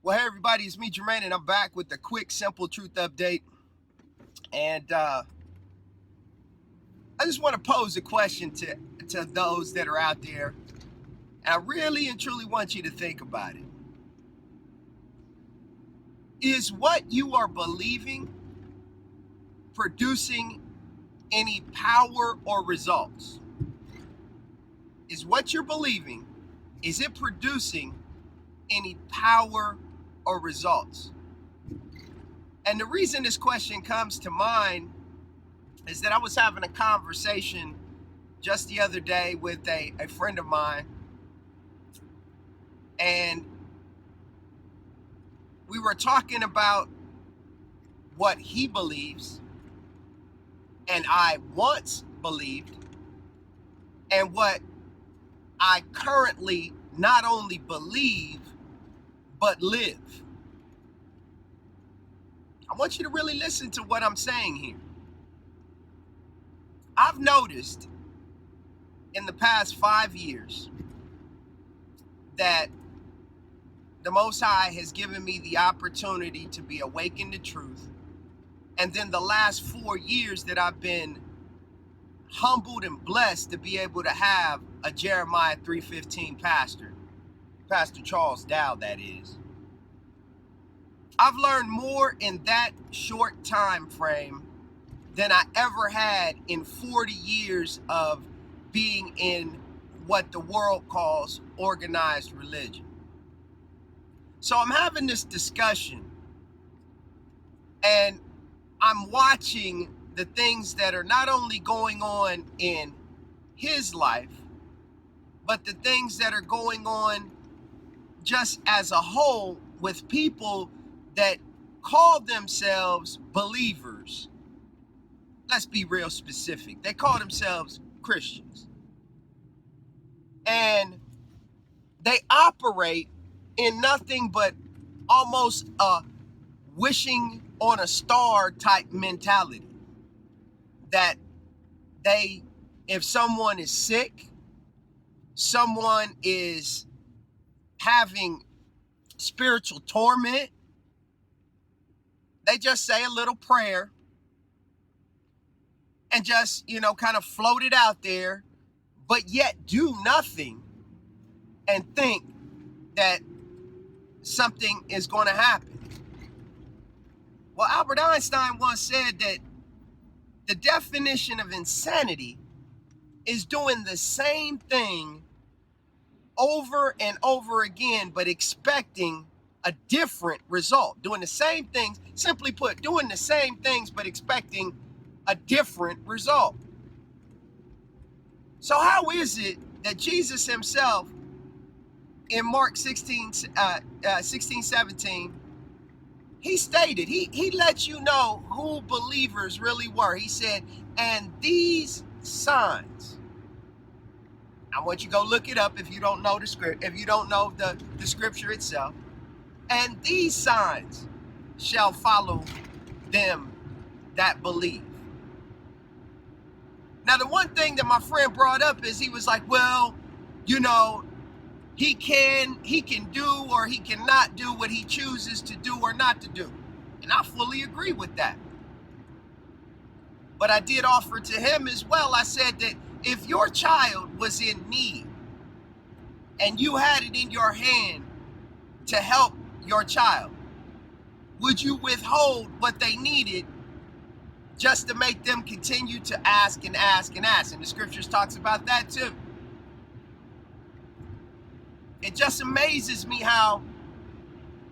Well, hey everybody, it's me, Jermaine, and I'm back with a quick, simple truth update. And I just want to pose a question to those that are out there. And I really and truly want you to think about it. Is what you are believing producing any power or results? Is what you're believing, is it producing any power or results? And the reason this question comes to mind is that I was having a conversation just the other day with a friend of mine, and we were talking about what he believes and I once believed, and what I currently not only believe but live. I want you to really listen to what I'm saying here. I've noticed in the past 5 years that the Most High has given me the opportunity to be awakened to truth. And then the last 4 years that I've been humbled and blessed to be able to have a Jeremiah 3:15 pastor, Pastor Charles Dow, that is. I've learned more in that short time frame than I ever had in 40 years of being in what the world calls organized religion. So I'm having this discussion, and I'm watching the things that are not only going on in his life, but the things that are going on just as a whole with people that call themselves believers. Let's be real specific. They call themselves Christians. And they operate in nothing but almost a wishing on a star type mentality. That if someone is sick, someone is having spiritual torment, they just say a little prayer and just, kind of float it out there, but yet do nothing and think that something is going to happen. Well, Albert Einstein once said that the definition of insanity is doing the same thing over and over again, but expecting a different result. Doing the same things, simply put, doing the same things, but expecting a different result. So how is it that Jesus himself in Mark 16, 17, he stated, he let you know who believers really were. He said, and these signs. I want you to go look it up if you don't know the script, if you don't know the scripture itself. And these signs shall follow them that believe. Now, the one thing that my friend brought up is he was like, well, he can do or he cannot do what he chooses to do or not to do. And I fully agree with that. But I did offer to him as well. I said that if your child was in need and you had it in your hand to help your child, would you withhold what they needed just to make them continue to ask and ask and ask? And the scriptures talks about that too. It just amazes me how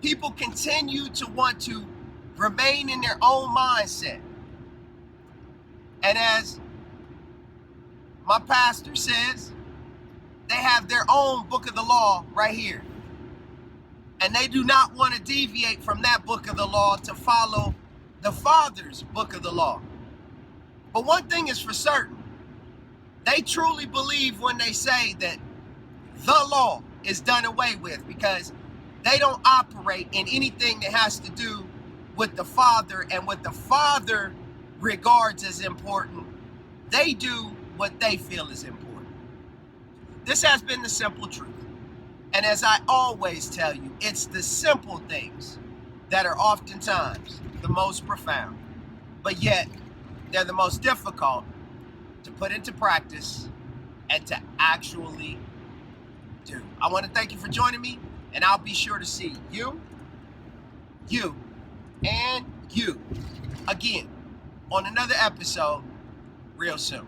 people continue to want to remain in their own mindset. And as my pastor says, they have their own book of the law right here. And they do not want to deviate from that book of the law to follow the Father's book of the law. But one thing is for certain, they truly believe when they say that the law is done away with, because they don't operate in anything that has to do with the Father and what the Father regards as important. They do what they feel is important. This has been the simple truth. And as I always tell you, it's the simple things that are oftentimes the most profound, but yet they're the most difficult to put into practice and to actually do. I want to thank you for joining me, and I'll be sure to see you, and you again on another episode real soon.